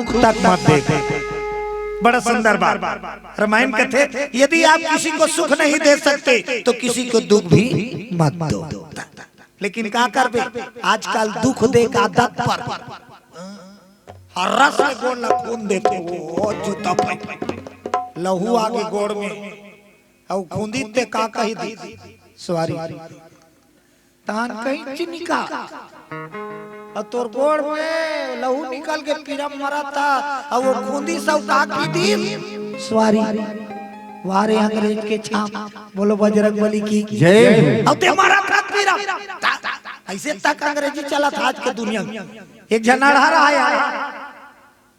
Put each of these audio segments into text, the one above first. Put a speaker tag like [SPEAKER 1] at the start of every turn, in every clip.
[SPEAKER 1] दुख तक मत देखो। बड़ा सुंदर बात रामायण कहते, यदि आप किसी को सुख नहीं दे सकते तो किसी को दुख भी मत दो। लेकिन क्या करबे, आजकल दुख दे का आदत पर हर रस में गोड़ ला खून देते हो, जूता पे लहू आगे गोड़ में और खूंदी ते का कही दी सवारी तान कहीं चिनिका और तोर गोड़ में लहू निकल के पीरा मरा था और वो खूंदी सब का की दी सवारी वारे अंग्रेज के छाप। बोलो बजरंगबली की जय। अब ते मारा था पीरा ऐसे तक अंग्रेजी चला था आज के दुनिया में। एक जन अढ़ा रहा है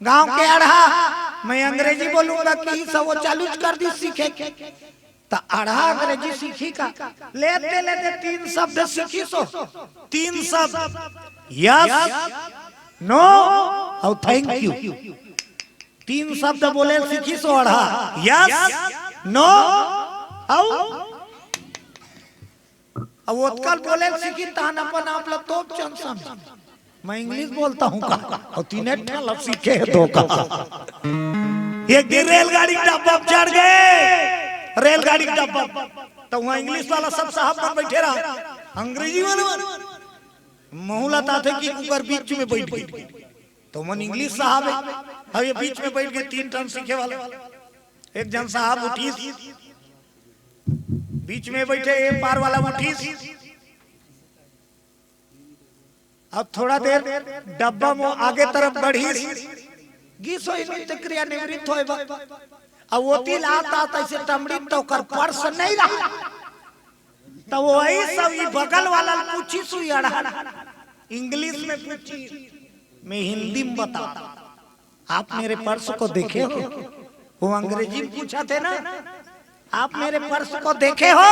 [SPEAKER 1] गांव के अढ़ा, मैं अंग्रेजी बोलूंगा कि सब वो चालू कर दी सीखे तो अढ़ा अंग्रेजी सीखी का लेते लेते 3 शब्द सीखी सो 3 शब्द यस नो और थैंक यू 3 शब्द बोले सीखी सो अढ़ा यस नो और वो कल बोले सीखी तान अपन आप लोग तो चंद समझ। मैं इंग्लिश बोलता हूँ का और 3 लफ्ज सीखे दो का। एक दिन रेलगाड़ी डब्बा चढ़ गए, रेलगाड़ी डब्बा तो वहाँ इंग्लिश वाला सब साहब पर बैठे रहा, अंग्रेजी वाला मोहलता थे कि ऊपर बीच में बैठ गई तो मन इंग्लिश साहब है, अब ये बीच में बैठ गए 3 टन सीखे वाले। एक जन साहब उठी बीच में बैठे, एक पार वाला उठी, अब थोड़ा देर डब्बा में आगे तरफ बढ़ी गीसो क्रिया निवृत्त होए अब वो तिल आता ऐसे टमड़ी तो कर पर्स नहीं रहा तो वही सब ये बगल वाला पूछी सुई अड़ा इंग्लिश में पूछी, मैं हिंदी में बता, आप मेरे पर्स को देखे हो? वो अंग्रेजी में पूछा थे ना, आप मेरे पर्स को देखे हो?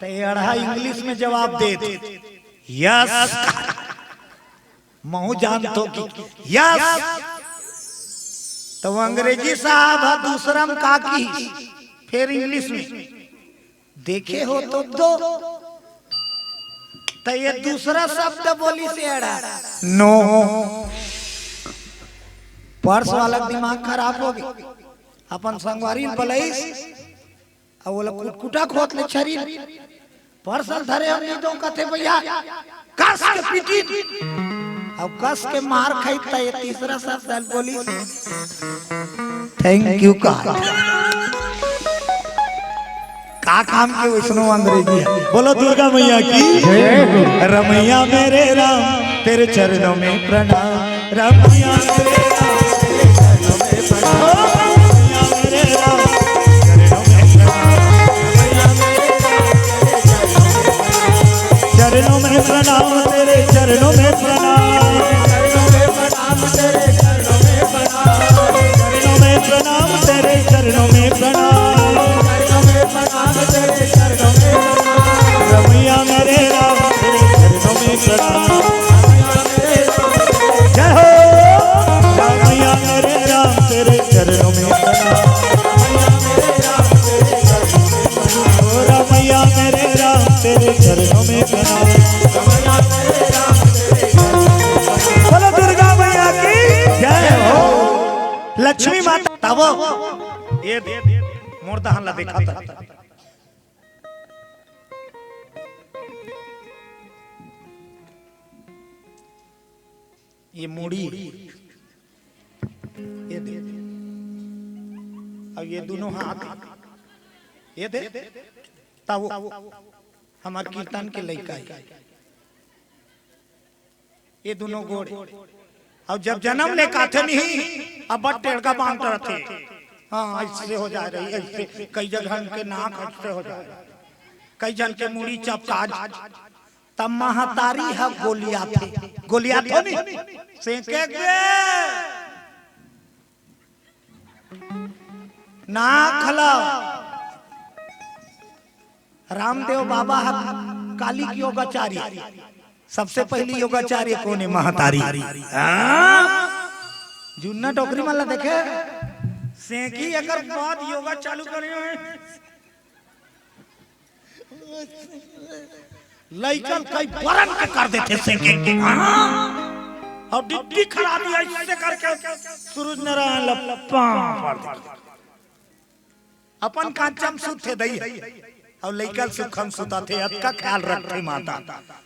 [SPEAKER 1] तो ये अड़ा इंग्लिश में जवाब दे यस महू जान तो की यस तो वो अंग्रेजी साहब दूसरा में का की फिर इंग्लिश में देखे हो तो दो तो ये दूसरा शब्द बोली से अड़ा नो। पर्स वाला दिमाग खराब हो गया, अपन संगवारी बलैस और वो लोग कुटकुटा खोत ले छरी पर्सल धरे हम नहीं दो कथे भैया कस के पीटी अब कस के मार खाईता ये तीसरा शब्द बोली थैंक यू का काम के वैष्णो अंग्रेजी है। बोलो दुर्गा मैया की जय। रमैया मेरे राम तेरे चरणों में प्रणाम, रमैया मेरे राम तेरे चरणों में प्रणाम, रमैया मेरे राम चरणों में प्रणाम, तेरे चरणों में प्रणाम, तेरे चरणों में प्रणाम, चरणों में प्रणाम, तेरे चरणों में प्रणाम, तेरे चरणों में प्रणाम, रमैया मेरे राम तेरे चरणों में प्रणाम, जय हो रमैया मेरे राम तेरे चरणों में प्रणाम, रमैया मेरे राम तेरे चरणों में प्रणाम। बोलो दुर्गा मैया की जय हो। लक्ष्मी माता तब ये मोरदहन ला देखा था ये मूड़ी ये दे अब ये दोनों हाथ ये दे तब हमारे कीर्तन के लड़का है ये दोनों गोड़ अब जब जन्म लेका थे नहीं अब बट टेढ़का बांध रहते हाँ ऐसे हो जा रही ऐसे कई जगह के नाक ऐसे हो जा रहा कई जन के मुड़ी चपका तब महतारी है गोलिया थे नहीं सेके नाक खला रामदेव बाबा काली की योगाचार्य सबसे पहली योगाचार्य कौन है महतारी जुन्ना टोकरी माला देखे सेकी अगर बाद योगा चालू करे लइकन कई बरन के कर देते सेके और डिड्डी खड़ा दिया इससे करके सूरज नारायण लपा अपन कांचम सुते दई और लइका सुखम सुता थे अत का ख्याल रखे माता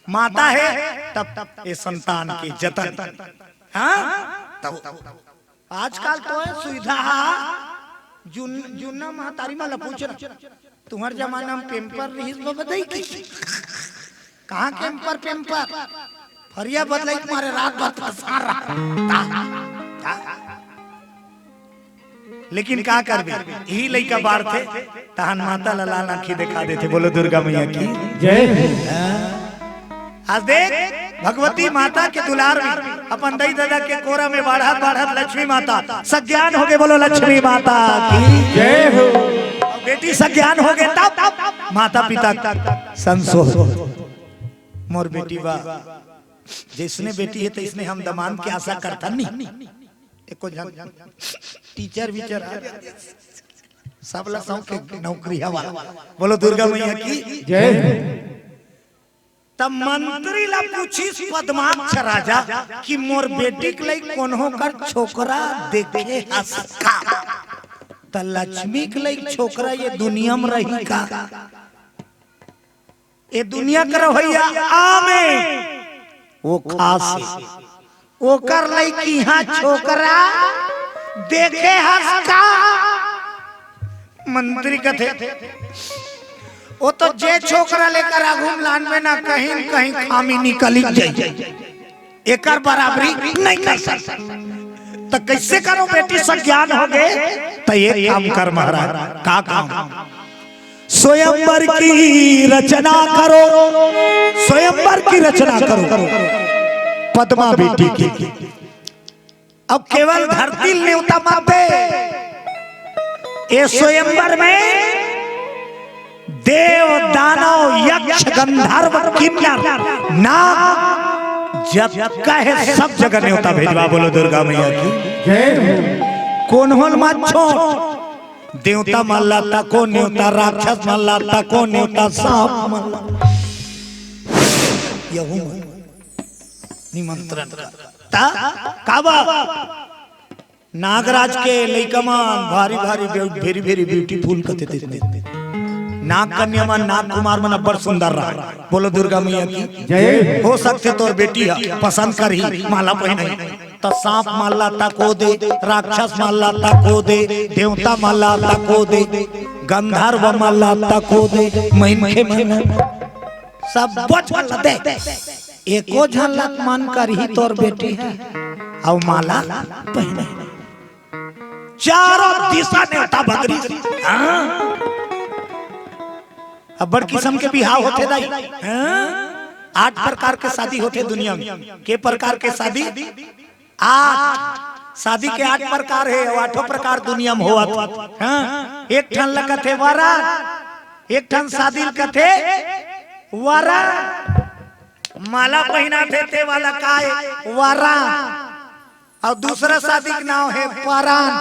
[SPEAKER 1] माता है तब ये संतान के जतन। हाँ आजकल तो सुविधा जुन्ना महतारी माला पूछ रहा तुम्हारे जमाना में पेम्पर रही बताई की कहाँ पेम्पर फरिया बदलाई तुम्हारे रात लेकिन का करबे यही लइका बार थे तहन माता लाल आंखी दिखा देते। बोलो दुर्गा मैया की जय। आज देख भगवती माता के दुलार में अपन दई दादा के कोरा में बढ़त बढ़त लक्ष्मी माता सज्ञान हो गए। बोलो लक्ष्मी माता की जय हो। बेटी सज्ञान हो गए तब माता पिता संसोष मोर बेटी बा जिसने बेटी है तो इसने हम दमान की आशा करता नहीं एको टीचर विचर सब लसाओ के नौकरी हवा। बोलो दुर्गा मैया की जय। तब मंत्री ला पूछी पद्माक्ष राजा कि मोर बेटी के लिए कोनो कर छोकरा देखे हसका त लक्ष्मी के लिए छोकरा ये दुनिया में रही का ये दुनिया कर भैया आमे वो खास वो कर लई कि यहाँ छोकरा देखे हसका। मंत्री कथे वो तो जे छोकरा लेकर आगुम लान में ना कहीं कहीं खामी निकली जाए एकर बराबरी नहीं कर सकता तो कैसे करो बेटी सज्ञान हो गए तो ये काम कर महाराज का काम स्वयंवर की रचना करो स्वयंवर की रचना करो पद्मा बेटी की। अब केवल धरती न्योता मत दे ये स्वयंवर में देव दानव यक्ष गंधर्व किन्नर नाग जब कहे सब जगह न्योता भेजवा। बोलो दुर्गा मैया की जय। कौन होल मत छोड़ देवता मल्ला तको न्योता राक्षस मल्ला तको न्योता सांप मल्ला यहू निमंत्रण ता काबा नागराज के लइकमान भारी भारी वेरी वेरी ब्यूटीफुल कथे थे नाग कन्या मन नाग कुमार मन बड़ सुंदर रहा। बोलो दुर्गा मैया की जय। हो सकते तोर बेटी पसंद करही माला पहने तो सांप माला तको दे राक्षस माला तको दे देवता माला तको दे गंधर्व माला तको दे महिनखे मन सब बच दे एको झलक मन करही तोर बेटी है और माला पहने चारों दिशा नेता बकरी। अब बड़ किस्म के बिहाव होते दाई 8 प्रकार के शादी होते दुनिया में। के प्रकार के शादी 8 शादी के 8 प्रकार है और 8 प्रकार दुनिया में होवत। एक ठन लगत है वारा एक ठन शादी कथे वारा माला पहना थे वाला काय वारा और दूसरा शादी का नाम है परान।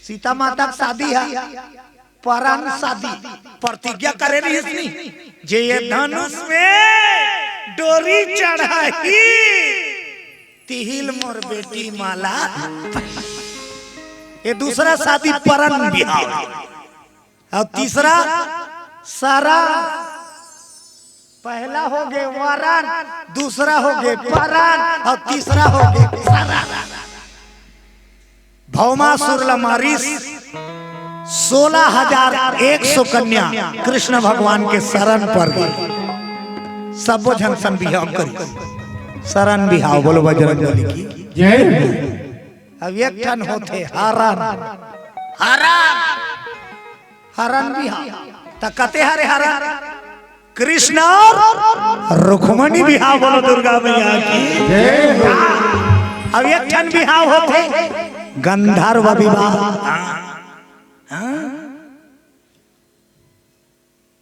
[SPEAKER 1] सीता माता की शादी है परान शादी प्रतिज्ञा करे रही इसने जे ये धनुष में डोरी चढ़ाई तिहिल मोर बेटी माला। ये दूसरा शादी परन बिहाव और तीसरा सारा पहला हो गए वारान दूसरा हो गए परान और तीसरा हो गए सारा। भौमासुर मारिस 16,100 कन्या कृष्ण भगवान के शरण पर गई। सबो जन सन बिहाव करी शरण बिहाव। बोलो बजरंगबली की जय। अब एक ठन होते हरण हरण बिहाव त कते हरे हरण कृष्ण और रुक्मणी बिहाव। बोलो दुर्गा मैया की जय। अब एक ठन बिहाव होते गंधर्व विवाह।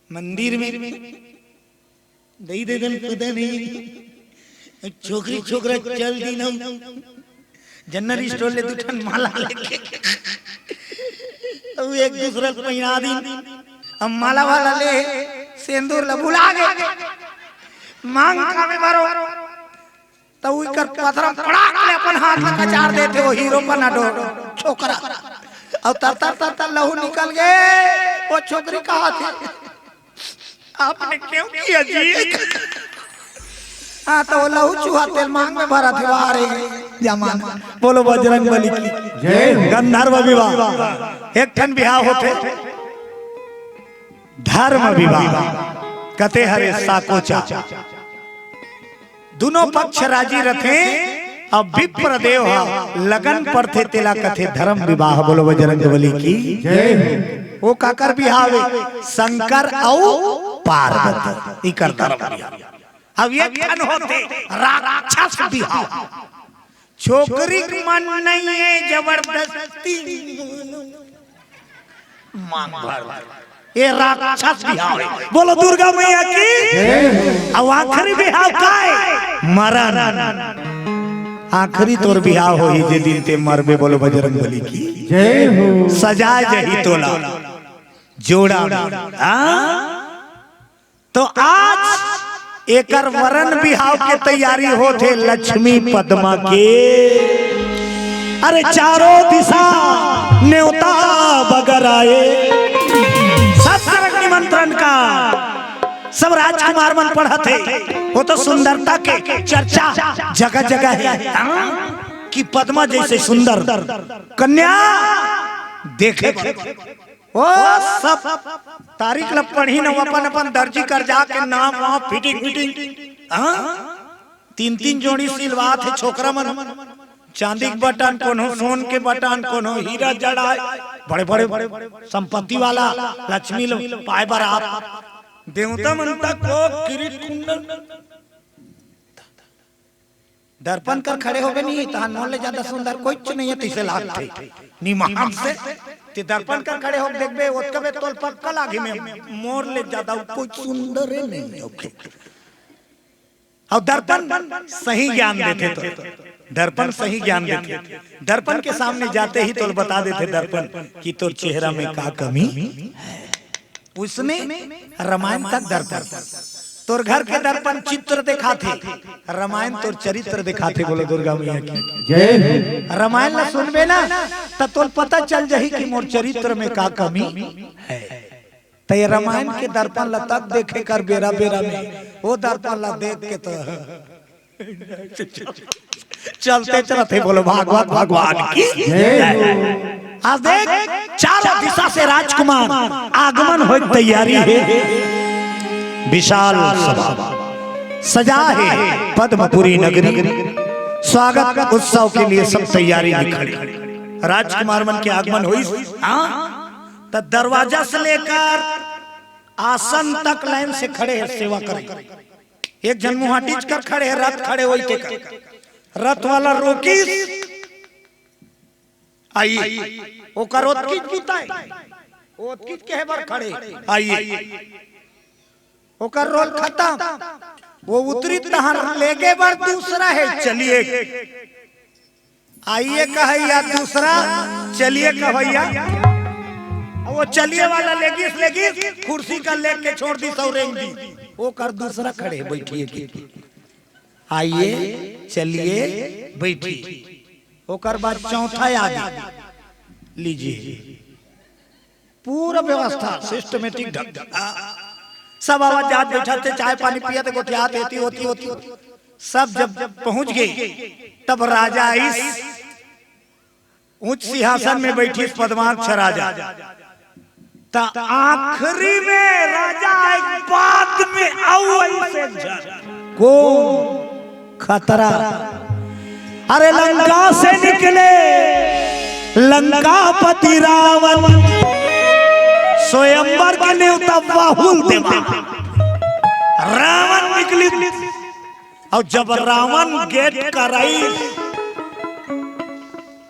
[SPEAKER 1] मंदिर में दई दे दिन पता नहीं छोकरी छोकरा चल दी ना जनरल स्टोर ले दुठन माला लेके अब एक दूसरे को पहना दी। अब माला वाला ले सिंदूर ला बुला गए मांग का में मारो तो वही कर पत्थर पड़ाक ले अपन हाथ में कचार देते वो हीरो बना दो छोकरा और तर लहू निकल गए। वो छोकरी कहाँ थी? आपने क्यों किया जी? हाँ तो वो लहू चूहा तेल मांग में भरा थे आ रही जमाना। बोलो बजरंग बली की जय। गंधर्व विवाह एक ठन विवाह होते धर्म विवाह कते हरे साकोचा दोनों पक्ष राजी रथे अब विप्र देव लगन पर थे तेला कथे धर्म विवाह। बोलो बजरंग बली की जय। वो काकर विवाह शंकर और पार्वती इकर धर्म विवाह। अब ये ठन होते राक्षस विवाह। छोकरी मन नहीं है जबरदस्ती मांग भर ये राक्षस विवाह। बोलो दुर्गा मैया की। अब आखिरी विवाह का है मरण। आखिरी तोर विवाह हो ही जे दिन ते मरबे। बोलो बजरंग बली की जय हो। सजा जही तोला जोड़ा तो आज एकर वरण विवाह के तैयारी होते लक्ष्मी पद्मा के। अरे चारों दिशा न्योता बगर आए निमंत्रण का सब राजकुमार मन पढ़ा थे। वो तो सुंदरता के चर्चा जगह जगह है कि पद्मा जैसे सुंदर कन्या देखे। वो सब तारीख ल पढ़ी न अपन अपन दर्जी कर जाके नाम वहां फिटिंग तीन तीन जोड़ी सिलवा थे छोकरा मन। चांदी के बटन कोनो सोन के बटन कोनो हीरा जड़ा बड़े बड़े संपत्ति वाला लक्ष्मी पाए बरात देवता मन तक को किरीट कुंडल दर्पण कर खड़े हो गए नहीं तहां मोल ले ज्यादा सुंदर कोई नहीं है तीसरे लाख थे निमान से ते दर्पण कर खड़े हो देखबे ओतकबे तोल पक्का लागे में मोर ले ज्यादा कोई सुंदर है नहीं। ओके और दर्पण सही ज्ञान देते तो दर्पण सही ज्ञान देते। दर्पण के सामने जाते ही तो बता देते दर्पण कि तोर चेहरा में का कमी है। उसने रामायण तक दर्पण तोर घर के दर्पण चित्र दिखाते रामायण तोर चरित्र दिखाते। बोलो दुर्गा मैया की जय। रामायण ला सुनबे ना तो तोल पता चल जाही कि मोर चरित्र में का कमी है। तो ये रामायण के दर्पण ला तक देखे कर बेरा बेरा में वो दर्पण ला देख के तो चलते चलते। बोलो भागवत भगवान की जय। आज देख चारों दिशा से राजकुमार आगमन हो तैयारी है। विशाल सभा सजा है पद्मपुरी नगरी। स्वागत उत्सव के लिए सब तैयारी निकली। राजकुमार मन के आगमन हुई तो दरवाजा से लेकर आसन तक लाइन से खड़े हैं सेवा करें। एक जन मुंह टीच कर खड़े हैं रथ खड़े हुई थे रथ वाला रोकी आई वो करोत किच बिताए ओत किच के बार खड़े आइए ओकर रोल खत्म वो उतरी तहर ले गए बार दूसरा है चलिए आइए कहैया दूसरा चलिए कहैया वो चलिए वाला लेगी कुर्सी का लेके छोड़ दी सौरेंग दी वो कर दूसरा खड़े बैठिए आइए चलिए बैठी ओकर बाद चौथा आ गया लीजिए पूरा व्यवस्था सिस्टमेटिक ढंग सब आवाज जात बैठाते चाय पानी पिया तो गोटियात होती सब जब पहुंच गए तब राजा इस उच्च सिंहासन में बैठी पद्माक्ष राजा ता आखिरी में राजा एक बाद में आओ ऐसे को खतरा। अरे लंका से निकले लंकापति रावण स्वयंवर के न्योता बाहुल देवा रावण निकली और जब रावण गेट कराई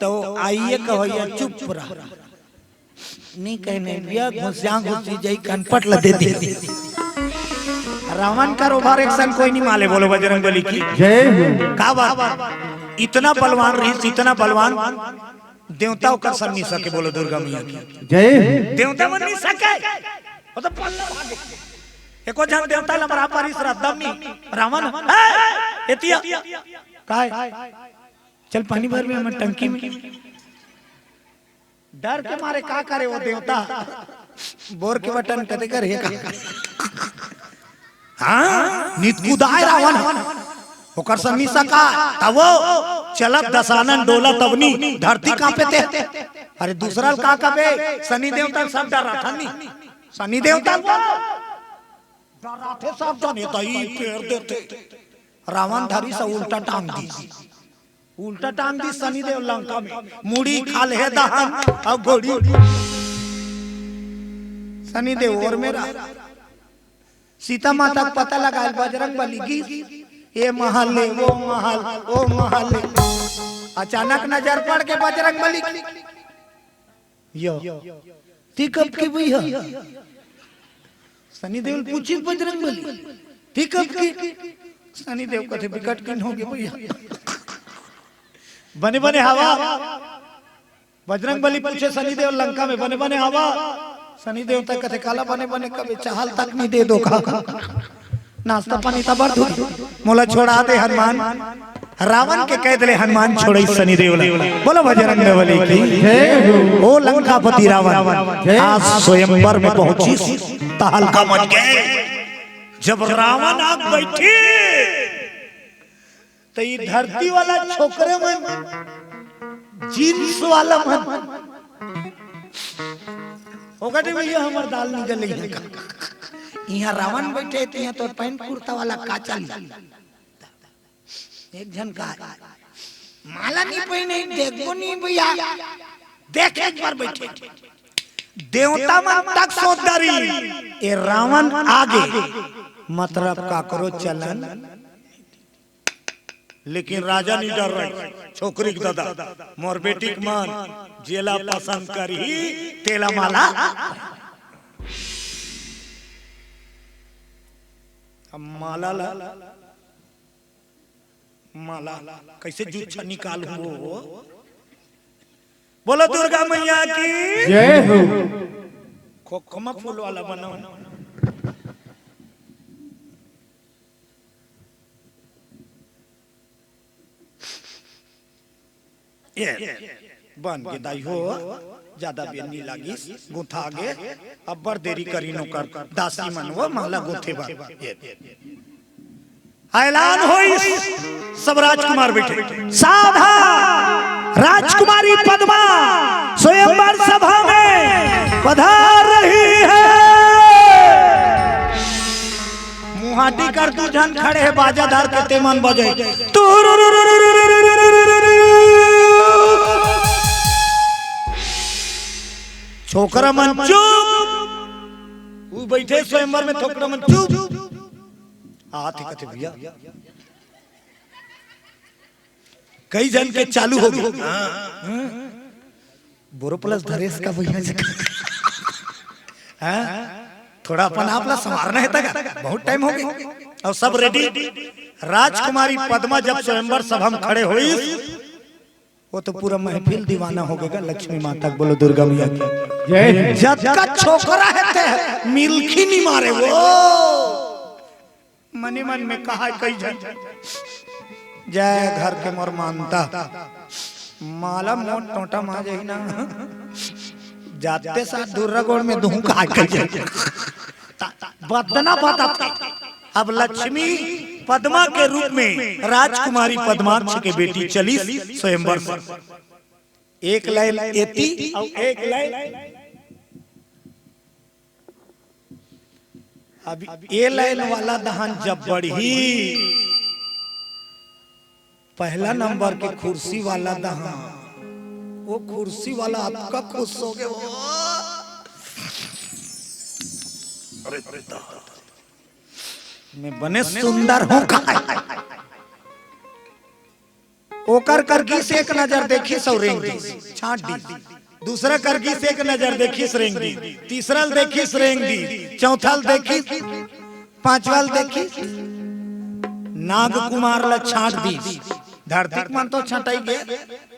[SPEAKER 1] तो आइए कहो चुप रहा नहीं कहने घुसिया घुसी जाई कनपट ल दे दी। रावण का ओवर एक्शन कोई नहीं माले। बोलो बजरंग बली की जय। का बात इतना बलवान रही इतना बलवान देवता कर सब नहीं सके। बोलो दुर्गा मैया की जय। देवता मन नहीं सके वो तो पल्ला भागे एको जन देवता लमरा परिस रदम नहीं रावण एतिया चल पानी भर में हम टंकी में। डर के मारे का करे वो देवता बोर के बटन कदे करे हाँ नित कुदाय रावण ओकर सन्नी सका तब चलत दसानन डोला तबनी धरती कांपे थे। अरे दूसरा का कबे शनि देवता सब डर रहा था नहीं शनि देवता डर रहा थे सब जाने तई पेड़ देते रावण धरी से उल्टा टांग दी शनि देव लंका में मुड़ी खाल है दहन अब घोड़ी शनि देव और मेरा सीता माता को पता लगा बजरंग बली की ये महल है वो महल है। अचानक नजर पड़ के बजरंग बली यो ती कब की भैया शनि देव पूछी बजरंग बली ती कब की शनि देव कथे विकट किन हो गए भैया बने बने हवा। बजरंग बली पूछे शनि देव लंका में बने बने हवा शनि देव तक कथे काला बने बने कभी चाहल तक नहीं दे दो का नाश्ता पानी तबर दो मोला छोड़ा दे हनुमान रावण के कह दे हनुमान छोड़े शनि देव बोलो बजरंग बली की ओ लंकापति रावण आज स्वयंवर में पहुंची तहलका मच गए। जब रावण आग बैठी तो ये धरती वाला छोकरे में जींस वाला मन होगा भैया हमार दाल निकल गई यहाँ रावण बैठे थे यहाँ तो पैंट कुर्ता वाला का चल एक जन का माला नहीं पहने देखो नहीं भैया देख एक बार बैठे देवता मन तक सोचदारी ये रावण आगे मतलब काकरो चलन लेकिन राजा नहीं डर रहे छोकरी के दादा मोर बेटी के मन जेला पसंद करी तेला माला माला ला माला कैसे जूझा निकालूं वो बोलो दुर्गा मैया की जय हो। खोखमा फूल वाला बनो ये बन के दाई हो ज्यादा बेनी लागी गुथा आगे अब बर देरी करी नो कर दासी मन वो माला गुथे बा ऐलान होई सब राजकुमार बैठे साधा राजकुमारी पद्मा स्वयंवर सभा में पधार रही है। मुहाटी कर तू जन खड़े है बाजादार के तेमन बजे छोकरा मन चुप वो बैठे स्वयंवर में छोकरा मन चुप आते कथे भैया कई जन के चालू हो गए बोरो प्लस धरेश का भैया जी थोड़ा अपन आप ला संवारना है तक बहुत टाइम हो गया और सब रेडी। राजकुमारी पद्मा जब स्वयंवर सभा में खड़े हुई वो तो पूरा महफिल दीवाना हो गएगा। लक्ष्मी माता बोलो दुर्गा मैया की जब का छोकरा है मिल्खी नहीं मारे वो मनी मन में कहा कई जन जय घर के मोर मानता माला मोट टोटा मा जाई ना जाते साथ दुर्गोड़ में दूं का बदना बता। अब लक्ष्मी पद्मा के रूप में राजकुमारी पद्माक्ष के बेटी चली स्वयंवर से एक लाइन एती और एक लाइन अब ये लाइन वाला दहन जब बढ़ी पहला नंबर के कुर्सी वाला दहन वो कुर्सी वाला आपका खुश हो गया मैं बने सुंदर हूं ओकर करगी से एक नजर देखी सौ रेंग दी छाट दी दूसरा करगी से एक नजर देखी रेंग दी तीसरा देखी रेंग दी चौथा देखी पांचवाल देखी नाग कुमार ला छाट दी धरती मन तो छटाई गए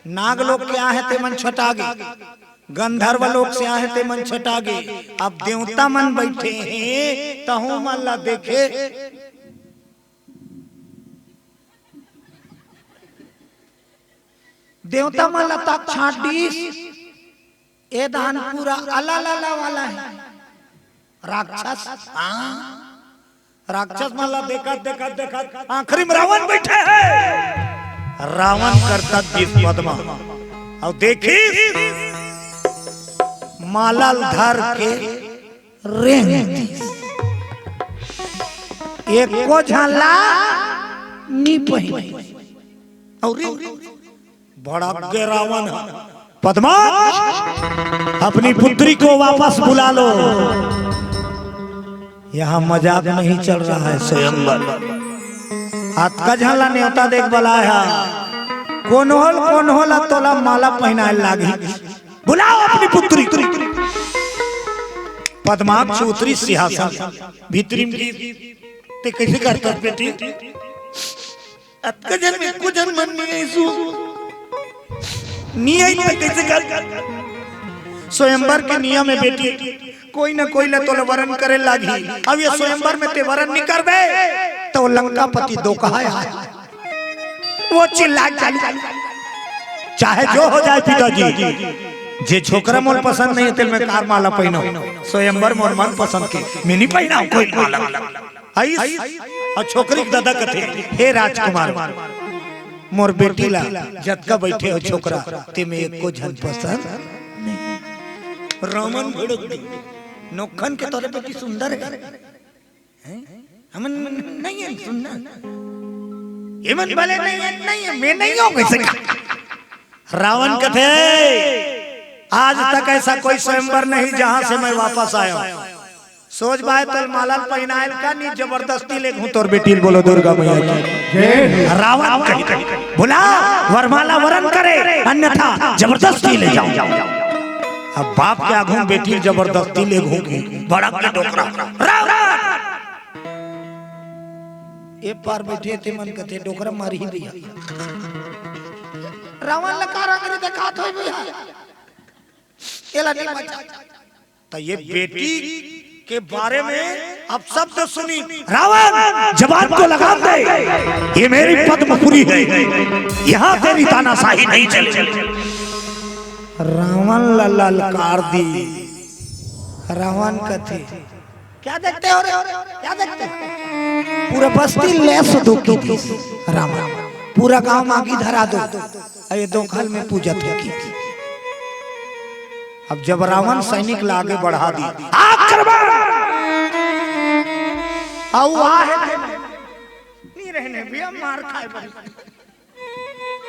[SPEAKER 1] नाग लोग क्या है ते मन छटा गए गंधर्व लोग से आए ते मन छटा गए अब देवता मन बैठे हैं तहु मन ला देखे देवता माला तक छाटीस ए दान पूरा अला लाला वाला है राक्षस। राक्षस माला देखा देखा देखा आखिरी में रावण बैठे है। रावण करता जिस पद्मा और देखी माला धर के रेंग एक को झाला नी पहिन और बड़ा के रावण पद्मा अपनी पुत्री को वापस बुला लो। यहाँ मजाक नहीं चल रहा है। स्वयंवर हाथ का झाला न्योता देख बुलाया कौन होला तोला माला पहनाए लागी। बुलाओ अपनी पुत्री। पद्माक्ष उतरी सिंहासन भीतरी ते कैसे करता बेटी अतकजन में कुछ मन में सु नियम में कैसे कर। स्वयंवर के नियम में बेटी कोई ना कोई ले तोले वरण करे लागी। अब ये स्वयंवर में ते वरण नहीं करबे तो लंकापति दो कहा वो चिल्ला चाहे जो हो जाए पिताजी जे छोकरा मोल पसंद नहीं तेल में कार माला पहनो। स्वयंवर मोर मन पसंद के मैं नहीं पहना कोई माला। आई और छोकरी के दादा कथे हे राजकुमार मोर बेटी ला जतका बैठे हो छोकरा ते में एक को जन पसंद नहीं। रामन भड़क दी नोखन के तोरे बेटी सुंदर है हमन नहीं है सुंदर ये मन भले नहीं है मैं नहीं हूं कैसे का। रावण कथे आज तक ऐसा कोई स्वयंवर नहीं जहां से मैं वापस आया हूं। सोच बाय तल माला पहनाएल का नहीं जबरदस्ती ले तोर बेटी बोलो दुर्गा मैया की। रावण बोला वरमाला वरण करे अन्यथा जबरदस्ती ले जाओ। अब बाप के आगू बेटी जबरदस्ती ले घूम बड़ा के डोकरा ए पार बैठे थे मन कथे डोकरा मारी ही दिया। रावण लकारा करे दिखात होय भैया एला नहीं बचा। तो ये बेटी के बारे में अब शब्द सुनी रावण जवान को लगाम दे ये मेरी पद्मपुरी है यहाँ तेरी तानाशाही नहीं चले। रावण ललकार दी। रावण कथे क्या देखते हो रे क्या देखते पूरा बस्ती लेस दो की रावण पूरा गांव मागी धरा दो ये दो खल में पूजा की। अब जब रावण सैनिक लागे बढ़ा दी आक्रमण नहीं रहने भी मार खाए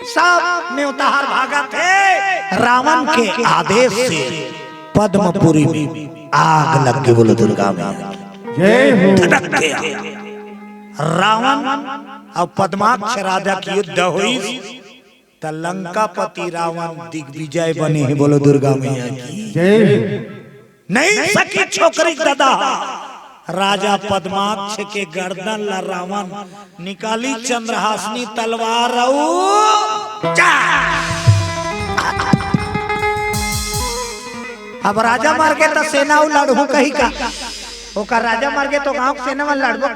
[SPEAKER 1] सब न्योताहार भागा थे। रावण के आदेश से पद्मपुरी में आग लग के बोलो दुर्गा जय हो। रावण और पद्माक्ष राजा की युद्ध हुई तो लंकापति रावण दिग्विजय बने हैं बोलो दुर्गा मैया की जय। नहीं सकी छोकरी दादा राजा पद्माक्ष के गर्दन ला रावण निकाली चंद्रहासनी तलवार अब राजा मार के तो सेना लड़बो कही का ओका राजा मार के तो गांव सेना में लड़बो